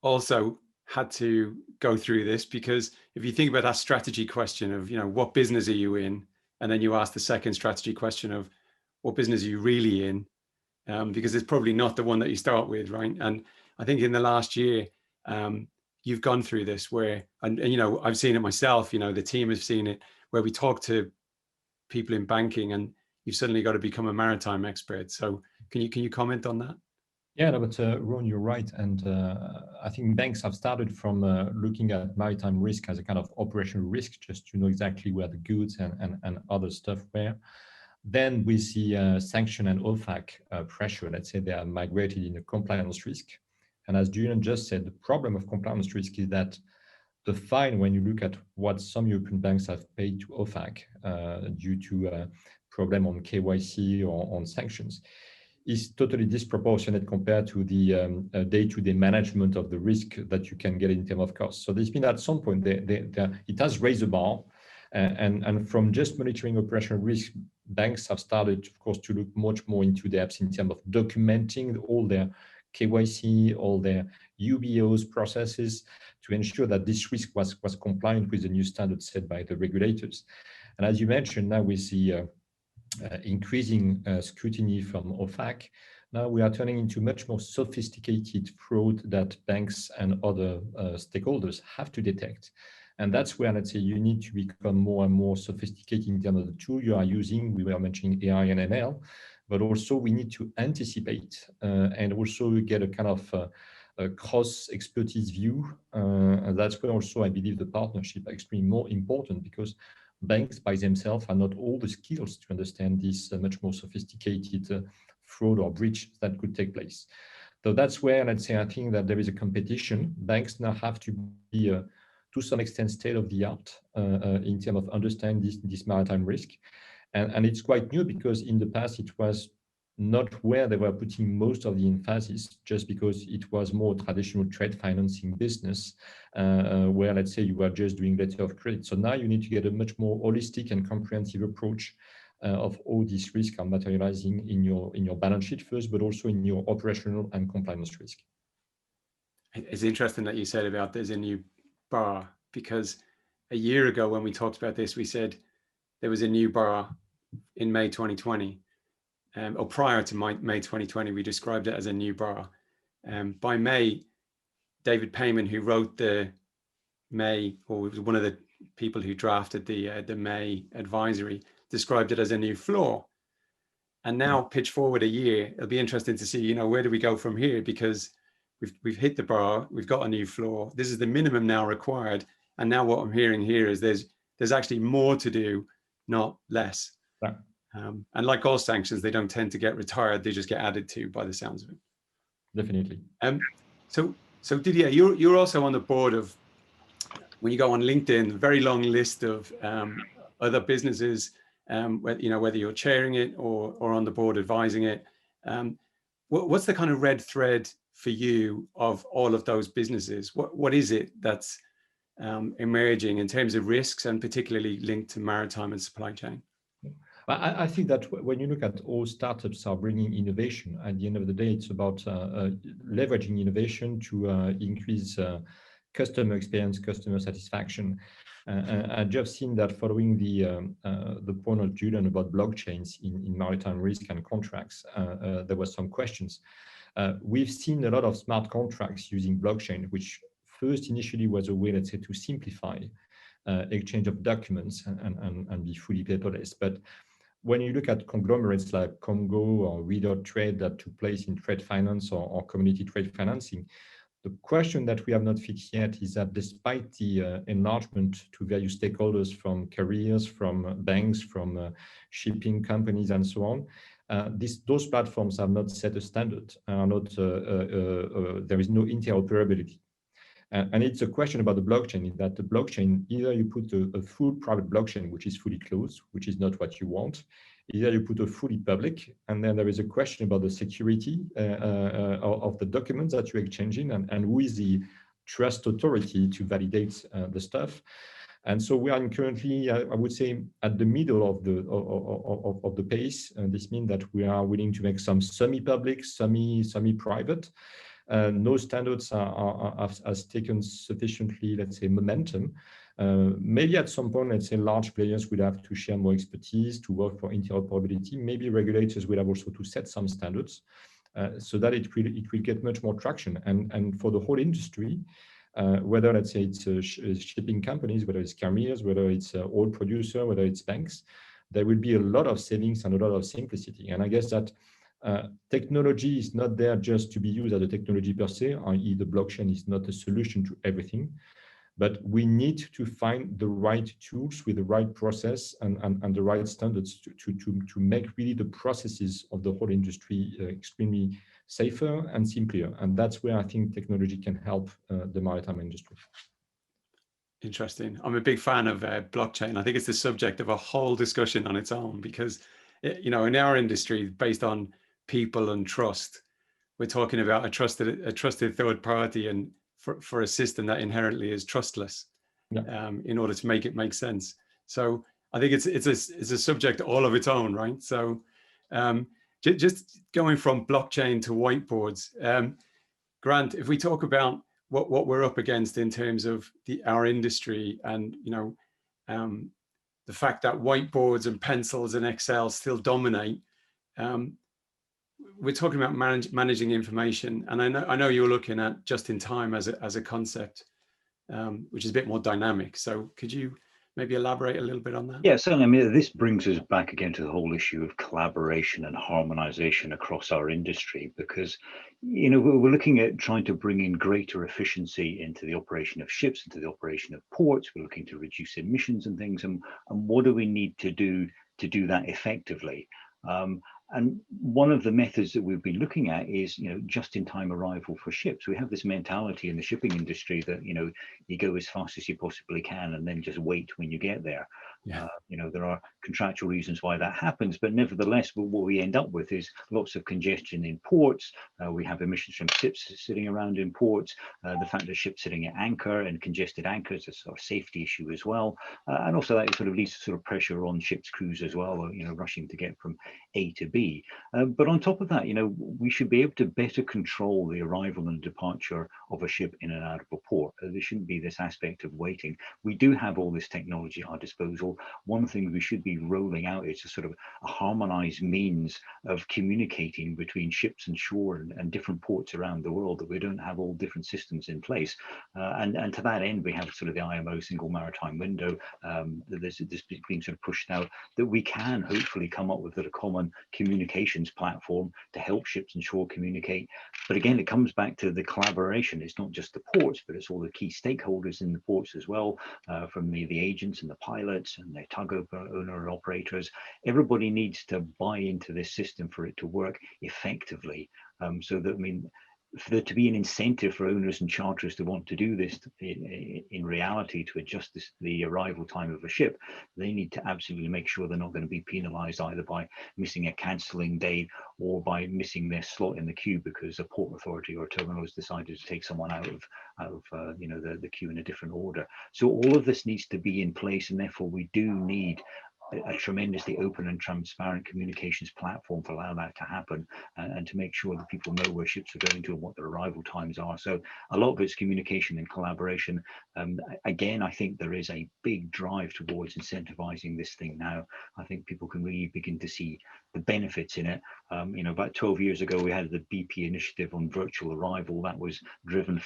also had to go through this, because if you think about that strategy question of, what business are you in, and then you ask the second strategy question of what business are you really in, because it's probably not the one that you start with, right? And I think in the last year, you've gone through this where, and I've seen it myself, the team has seen it, where we talk to people in banking and you've suddenly got to become a maritime expert. So can you comment on that? Yeah, no, but Ron, you're right. And I think banks have started from looking at maritime risk as a kind of operational risk, just to know exactly where the goods and other stuff were. Then we see sanction and OFAC pressure. Let's say they are migrated in a compliance risk. And as Julian just said, the problem of compliance risk is that the fine, when you look at what some European banks have paid to OFAC due to a problem on KYC or on sanctions, is totally disproportionate compared to the day-to-day management of the risk that you can get in terms of cost. So this means at some point it has raised the bar, and from just monitoring operational risk, banks have started, of course, to look much more into depth in terms of documenting all their KYC, all their UBOs processes, to ensure that this risk was compliant with the new standards set by the regulators. And as you mentioned, now we see increasing scrutiny from OFAC. Now we are turning into much more sophisticated fraud that banks and other stakeholders have to detect. And that's where, let's say, you need to become more and more sophisticated in terms of the tool you are using. We were mentioning AI and ML, but also we need to anticipate and also get a kind of a cross-expertise view. And that's where also I believe the partnership are extremely more important, because banks by themselves are not all the skills to understand this much more sophisticated fraud or breach that could take place. So that's where, let's say, I think that there is a competition. Banks now have to be, to some extent, state of the art in terms of understanding this maritime risk. And it's quite new, because in the past it was not where they were putting most of the emphasis, just because it was more traditional trade financing business, where, let's say, you were just doing letter of credit. So now you need to get a much more holistic and comprehensive approach of all these risks are materializing in your balance sheet first, but also in your operational and compliance risk. It's interesting that you said about there's a new bar, because a year ago when we talked about this, we said there was a new bar in May 2020. Or prior to May 2020, we described it as a new bar. By May, David Payman, who wrote the May, or was one of the people who drafted the May advisory, described it as a new floor. And now, pitch forward a year, it'll be interesting to see, you know, where do we go from here? Because we've hit the bar, we've got a new floor. This is the minimum now required. And now what I'm hearing here is there's actually more to do, not less. Yeah. And like all sanctions, they don't tend to get retired; they just get added to, by the sounds of it. Definitely. So Didier, you're also on the board of, when you go on LinkedIn, a very long list of other businesses, whether you're chairing it or on the board advising it. What's the kind of red thread for you of all of those businesses? What is it that's emerging in terms of risks, and particularly linked to maritime and supply chain? I think that when you look at all startups are bringing innovation, at the end of the day, it's about leveraging innovation to increase customer experience, customer satisfaction. I've just seen that following the point of Julian about blockchains in maritime risk and contracts, there were some questions. We've seen a lot of smart contracts using blockchain, which first initially was a way, let's say, to simplify exchange of documents and be fully paperless. But when you look at conglomerates like Congo or Reader Trade that took place in trade finance or community trade financing, the question that we have not fixed yet is that despite the enlargement to various stakeholders from carriers, from banks, from shipping companies, and so on, those platforms have not set a standard, there is no interoperability. And it's a question about the blockchain, is that the blockchain, either you put a full private blockchain, which is fully closed, which is not what you want, either you put a fully public, and then there is a question about the security of the documents that you're exchanging, and who is the trust authority to validate the stuff. And so we are currently, I would say, at the middle of the pace. This means that we are willing to make some semi-public, semi-private. No standards has taken sufficiently, let's say, momentum. Maybe at some point, let's say, large players will have to share more expertise to work for interoperability. Maybe regulators will have also to set some standards so that it will get much more traction. And for the whole industry, whether, let's say, it's shipping companies, whether it's carriers, whether it's oil producer, whether it's banks, there will be a lot of savings and a lot of simplicity. And I guess that technology is not there just to be used as a technology per se, i.e. the blockchain is not a solution to everything, but we need to find the right tools with the right process and the right standards to make really the processes of the whole industry extremely safer and simpler. And that's where I think technology can help the maritime industry. Interesting. I'm a big fan of blockchain. I think it's the subject of a whole discussion on its own, because, in our industry, based on people and trust, we're talking about a trusted third party, and for a system that inherently is trustless, in order to make it make sense. So I think it's a subject all of its own, right? So just going from blockchain to whiteboards, Grant, if we talk about what we're up against in terms of our industry, and the fact that whiteboards and pencils and Excel still dominate. We're talking about managing information, and I know you're looking at just in time as a concept, which is a bit more dynamic. So could you maybe elaborate a little bit on that? Yeah, certainly. I mean, this brings us back again to the whole issue of collaboration and harmonization across our industry, because we're looking at trying to bring in greater efficiency into the operation of ships, into the operation of ports. We're looking to reduce emissions and things, and what do we need to do that effectively? And one of the methods that we've been looking at is, just-in-time arrival for ships. We have this mentality in the shipping industry that, you go as fast as you possibly can and then just wait when you get there. Yeah. There are contractual reasons why that happens, but nevertheless, what we end up with is lots of congestion in ports. We have emissions from ships sitting around in ports. The fact that ships sitting at anchor and congested anchors is a sort of safety issue as well. And also that sort of leads to sort of pressure on ships' crews as well, rushing to get from A to B. be. But on top of that, we should be able to better control the arrival and departure of a ship in and out of a port. There shouldn't be this aspect of waiting. We do have all this technology at our disposal. One thing we should be rolling out is a sort of a harmonized means of communicating between ships and shore and different ports around the world, that we don't have all different systems in place. And to that end, we have sort of the IMO single maritime window that's been sort of pushed out, that we can hopefully come up with a common communications platform to help ships and shore communicate. But again, it comes back to the collaboration. It's not just the ports, but it's all the key stakeholders in the ports as well, from the agents and the pilots and the tug owner and operators. Everybody needs to buy into this system for it to work effectively. So that, for there to be an incentive for owners and charterers to want to do this in reality, to adjust the arrival time of a ship, they need to absolutely make sure they're not going to be penalized either by missing a cancelling date or by missing their slot in the queue because a port authority or a terminal has decided to take someone out of the queue in a different order. So all of this needs to be in place, and therefore we do need a tremendously open and transparent communications platform to allow that to happen, and to make sure that people know where ships are going to and what their arrival times are. So a lot of it's communication and collaboration. Again, I think there is a big drive towards incentivizing this thing now. I think people can really begin to see the benefits in it. About 12 years ago, we had the BP initiative on virtual arrival that was driven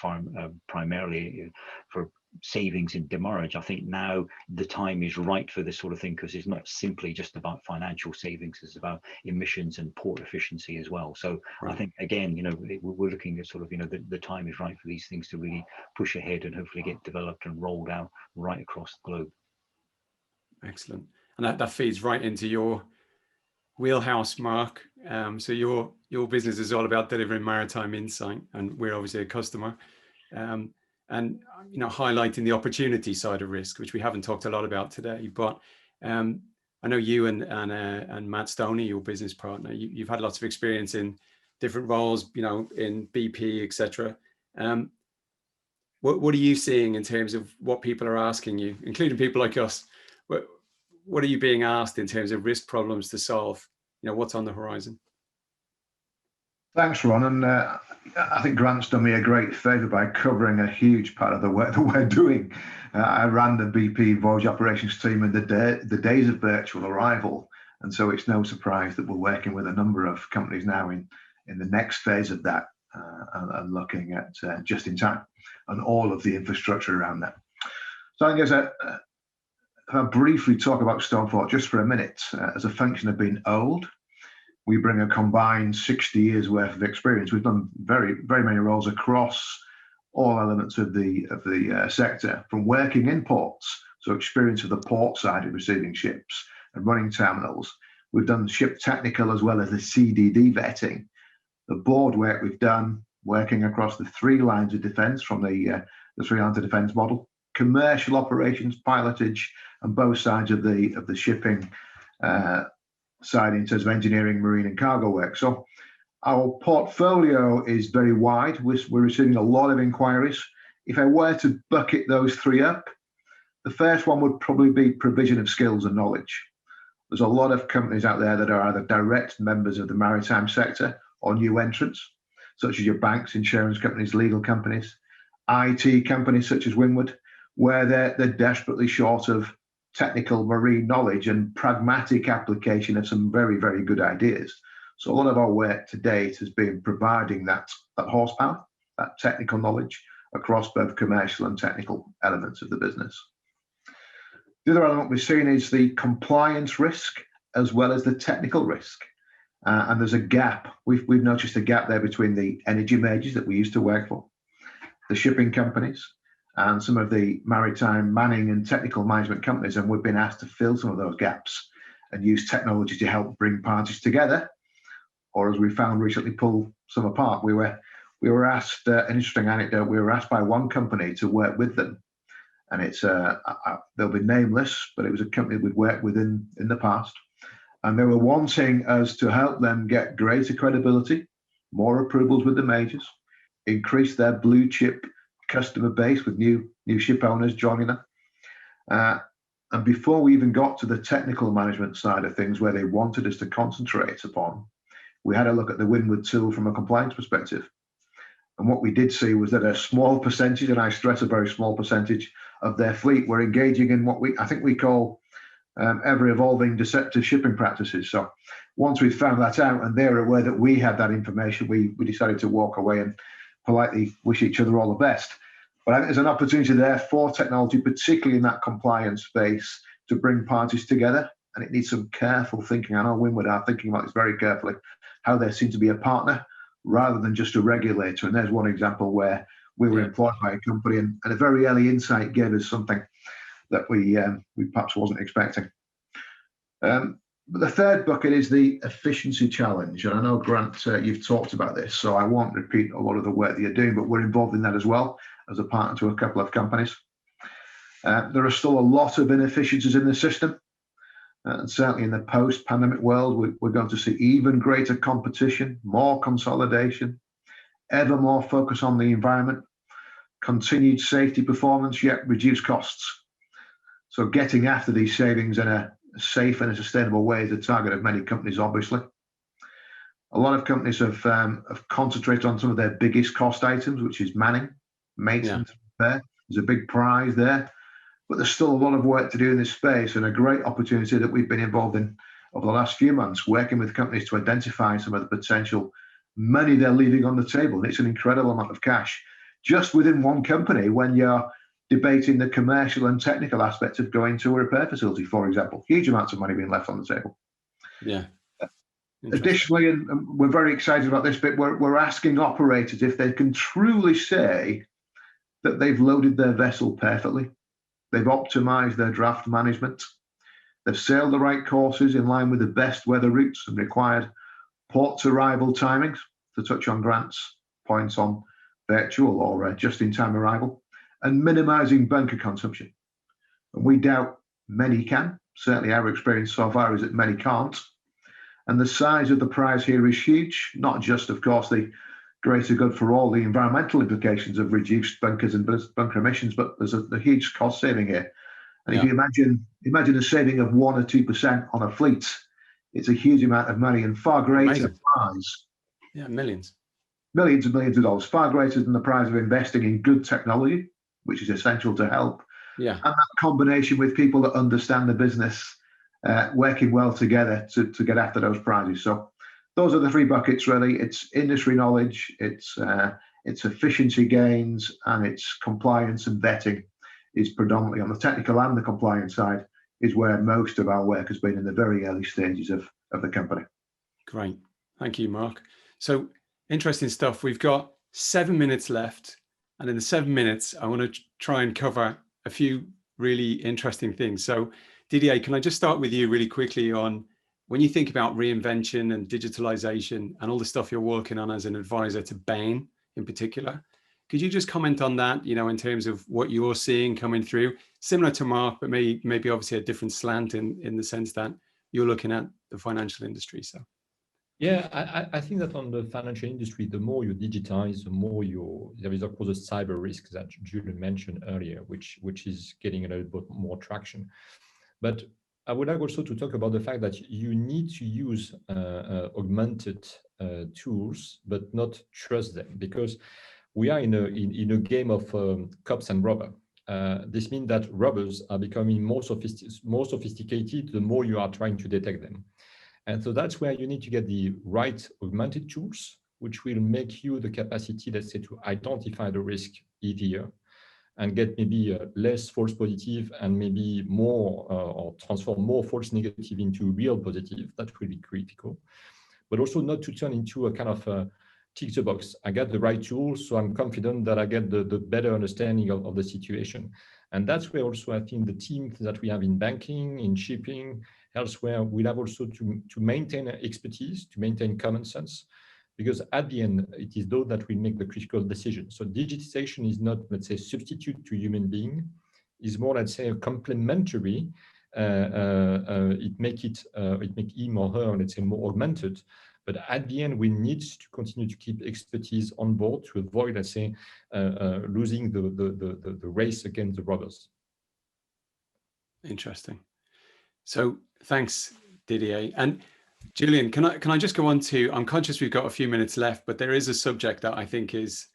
primarily for savings in demurrage. I think now the time is right for this sort of thing, because it's not simply just about financial savings, it's about emissions and port efficiency as well. So right. I think, again, we're looking at sort of, the time is right for these things to really push ahead and hopefully get developed and rolled out right across the globe. Excellent. And that feeds right into your wheelhouse, Mark. So your business is all about delivering maritime insight, and we're obviously a customer. And highlighting the opportunity side of risk, which we haven't talked a lot about today. But I know you and Matt Stoney, your business partner, you've had lots of experience in different roles, in BP, etc. What are you seeing in terms of what people are asking you, including people like us? What are you being asked in terms of risk problems to solve? What's on the horizon? Thanks, Ron. And I think Grant's done me a great favour by covering a huge part of the work that we're doing. I ran the BP voyage operations team in the days of virtual arrival. And so it's no surprise that we're working with a number of companies now in the next phase of that, and looking at just in time and all of the infrastructure around that. So I think I'll briefly talk about Stonefort just for a minute. As a function of being old, we bring a combined 60 years worth of experience. We've done very, very many roles across all elements of the sector, from working in ports, so experience of the port side of receiving ships and running terminals. We've done ship technical as well as the CDD vetting. The board work we've done, working across the three lines of defence from the three lines of defence model, commercial operations, pilotage, and both sides of the shipping side in terms of engineering, marine and cargo work. So our portfolio is very wide. We're receiving a lot of inquiries. If I were to bucket those three up, the first one would probably be provision of skills and knowledge. There's a lot of companies out there that are either direct members of the maritime sector or new entrants, such as your banks, insurance companies, legal companies, IT companies such as Windward, where they're desperately short of technical marine knowledge and pragmatic application of some very, very good ideas. So a lot of our work to date has been providing that horsepower, that technical knowledge across both commercial and technical elements of the business. The other element we've seen is the compliance risk as well as the technical risk. And there's a gap. We've noticed a gap there between the energy majors that we used to work for, the shipping companies, and some of the maritime manning and technical management companies, and we've been asked to fill some of those gaps and use technology to help bring parties together, or as we found recently, pull some apart. We were asked, an interesting anecdote, we were asked by one company to work with them, and it's they'll be nameless, but it was a company we'd worked with in the past, and they were wanting us to help them get greater credibility, more approvals with the majors, increase their blue chip customer base with new ship owners joining them, And before we even got to the technical management side of things, where they wanted us to concentrate upon, we had a look at the Windward tool from a compliance perspective. And what we did see was that a small percentage, and I stress a very small percentage, of their fleet were engaging in what I think we call ever-evolving deceptive shipping practices. So once we found that out and they were aware that we had that information, we decided to walk away and politely wish each other all the best. But I think there's an opportunity there for technology, particularly in that compliance space, to bring parties together. And it needs some careful thinking. I know Windward are thinking about this very carefully, how they seem to be a partner rather than just a regulator. And there's one example where we were employed by a company, and a very early insight gave us something that we perhaps wasn't expecting. But the third bucket is the efficiency challenge. And I know, Grant, you've talked about this, so I won't repeat a lot of the work that you're doing, but we're involved in that as well as a partner to a couple of companies. There are still a lot of inefficiencies in the system. And certainly in the post-pandemic world, we're going to see even greater competition, more consolidation, ever more focus on the environment, continued safety performance, yet reduced costs. So getting after these savings in a safe and a sustainable way is the target of many companies, obviously. A lot of companies have concentrated on some of their biggest cost items, which is manning, maintenance, repair. There's a big prize there. But there's still a lot of work to do in this space, and a great opportunity that we've been involved in over the last few months, working with companies to identify some of the potential money they're leaving on the table. And it's an incredible amount of cash just within one company when you're debating the commercial and technical aspects of going to a repair facility, for example. Huge amounts of money being left on the table. Yeah. Additionally, and we're very excited about this bit, we're asking operators if they can truly say that they've loaded their vessel perfectly. They've optimized their draft management. They've sailed the right courses in line with the best weather routes and required port to arrival timings, to touch on Grant's points on virtual or just-in-time arrival, and minimizing bunker consumption. And we doubt many can. Certainly our experience so far is that many can't. And the size of the prize here is huge, not just, of course, the greater good for all the environmental implications of reduced bunkers and bunker emissions, but there's a huge cost saving here. And if you imagine a saving of 1 or 2% on a fleet, it's a huge amount of money and far greater prize. Yeah, millions and millions of dollars, far greater than the prize of investing in good technology, which is essential to help. Yeah. And that combination with people that understand the business, working well together to get after those prizes. So those are the three buckets, really. It's industry knowledge, it's efficiency gains, and it's compliance and vetting is predominantly on the technical and the compliance side is where most of our work has been in the very early stages of the company. Great. Thank you, Mark. So interesting stuff. We've got 7 minutes left. And in the 7 minutes, I want to try and cover a few really interesting things. So Didier, can I just start with you really quickly on when you think about reinvention and digitalization and all the stuff you're working on as an advisor to Bain in particular, could you just comment on that, in terms of what you're seeing coming through, similar to Mark, but maybe obviously a different slant in the sense that you're looking at the financial industry. So. Yeah, I think that on the financial industry, the more you digitize, the more there is of course a cyber risk that Julian mentioned earlier, which is getting a little bit more traction. But I would like also to talk about the fact that you need to use augmented tools, but not trust them, because we are in a game of cops and robbers. This means that robbers are becoming more sophisticated the more you are trying to detect them. And so that's where you need to get the right augmented tools, which will make you the capacity, let's say, to identify the risk easier and get maybe less false positive and maybe more or transform more false negative into real positive. That will be critical. But also not to turn into a kind of tick the box. I got the right tools, so I'm confident that I get the better understanding of the situation. And that's where also I think the teams that we have in banking, in shipping, elsewhere, we'll have also to maintain expertise, to maintain common sense, because at the end, it is those that will make the critical decision. So digitization is not, let's say, substitute to human being, is more, let's say, a complementary. It make him or her, let's say, more augmented. But at the end, we need to continue to keep expertise on board to avoid, let's say, losing the race against the robbers. Interesting. So thanks, Didier. And Julian, can I just go on to, I'm conscious we've got a few minutes left, but there is a subject that I think is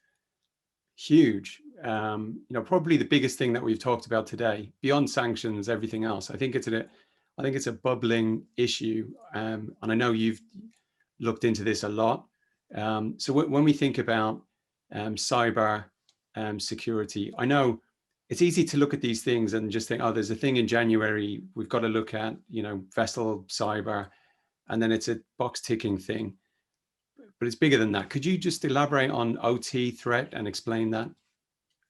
huge. Probably the biggest thing that we've talked about today, beyond sanctions, everything else. I think it's a bubbling issue, and I know you've looked into this a lot. So when we think about cyber security, I know it's easy to look at these things and just think, oh, there's a thing in January, we've got to look at, vessel cyber, and then it's a box ticking thing. But it's bigger than that. Could you just elaborate on OT threat and explain that?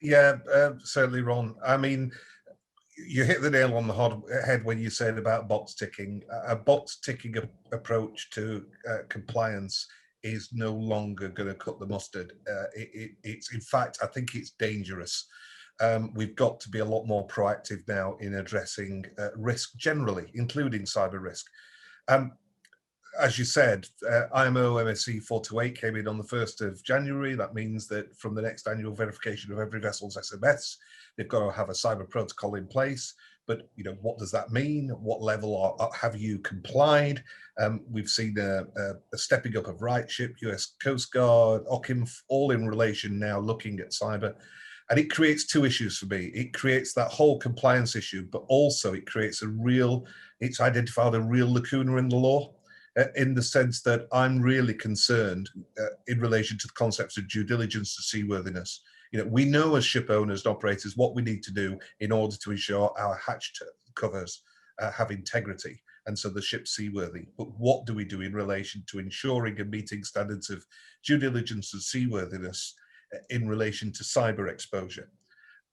Yeah, certainly, Ron. I mean, you hit the nail on the head when you said about box ticking. A box ticking approach to compliance is no longer going to cut the mustard. It's in fact, I think it's dangerous. We've got to be a lot more proactive now in addressing risk generally, including cyber risk. As you said, IMO MSC 428 came in on the 1st of January. That means that from the next annual verification of every vessel's SMS, they've got to have a cyber protocol in place. But what does that mean? What level have you complied? We've seen a stepping up of RightShip, US Coast Guard, OCIM, all in relation now looking at cyber. And it creates two issues for me. It creates that whole compliance issue, but also it creates it's identified a real lacuna in the law. In the sense that I'm really concerned in relation to the concepts of due diligence to seaworthiness. We know as ship owners and operators what we need to do in order to ensure our hatch covers have integrity, and so the ship's seaworthy. But what do we do in relation to ensuring and meeting standards of due diligence and seaworthiness in relation to cyber exposure?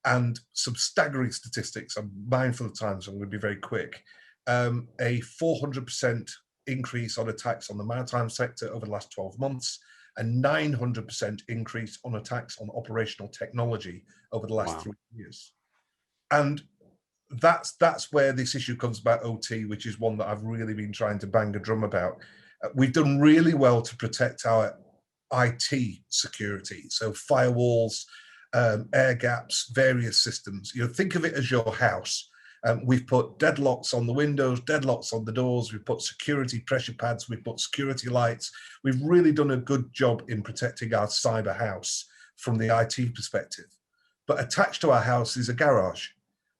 And some staggering statistics. I'm mindful of time, so I'm going to be very quick. A 400% increase on attacks on the maritime sector over the last 12 months, a 900% increase on attacks on operational technology over the last 3 years. And that's where this issue comes about OT, which is one that I've really been trying to bang a drum about. We've done really well to protect our IT security, so firewalls, air gaps, various systems. Think of it as your house. We've put deadlocks on the windows, deadlocks on the doors, we've put security pressure pads, we've put security lights. We've really done a good job in protecting our cyber house from the IT perspective. But attached to our house is a garage.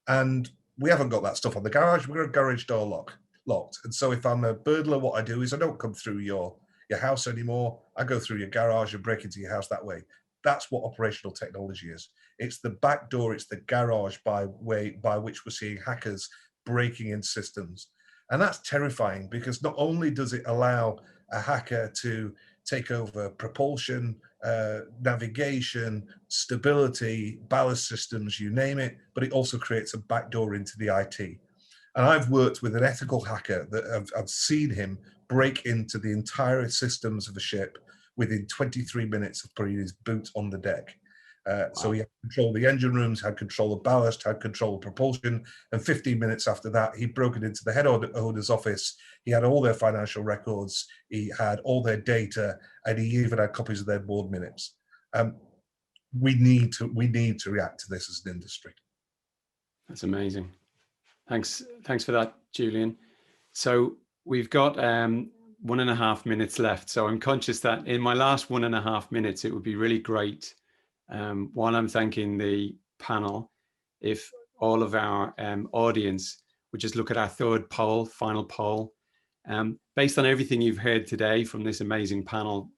And we haven't got that stuff on the garage, we've got a garage door locked. And so if I'm a burglar, what I do is I don't come through your house anymore, I go through your garage and break into your house that way. That's what operational technology is. It's the back door, it's the garage by which we're seeing hackers breaking in systems. And that's terrifying because not only does it allow a hacker to take over propulsion, navigation, stability, ballast systems, you name it, but it also creates a backdoor into the IT. And I've worked with an ethical hacker that I've seen him break into the entire systems of a ship within 23 minutes of putting his boot on the deck. So he had control of the engine rooms, had control of ballast, had control of propulsion, and 15 minutes after that, he'd broken into the head owner's office. He had all their financial records, he had all their data, and he even had copies of their board minutes. We need to react to this as an industry. That's amazing. Thanks for that, Julian. So we've got 1.5 minutes left. So I'm conscious that in my last 1.5 minutes, it would be really great, while I'm thanking the panel, if all of our audience would just look at our final poll. Based on everything you've heard today from this amazing panel,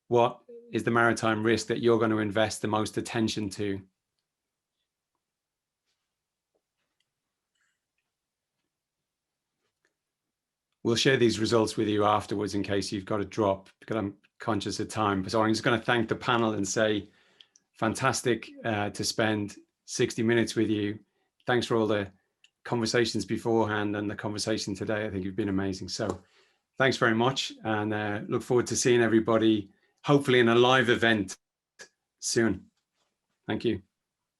what is the maritime risk that you're going to invest the most attention to? We'll share these results with you afterwards in case you've got to drop, because I'm conscious of time. So I'm just going to thank the panel and say, fantastic to spend 60 minutes with you. Thanks for all the conversations beforehand and the conversation today. I think you've been amazing. So thanks very much, and look forward to seeing everybody, hopefully in a live event soon. Thank you.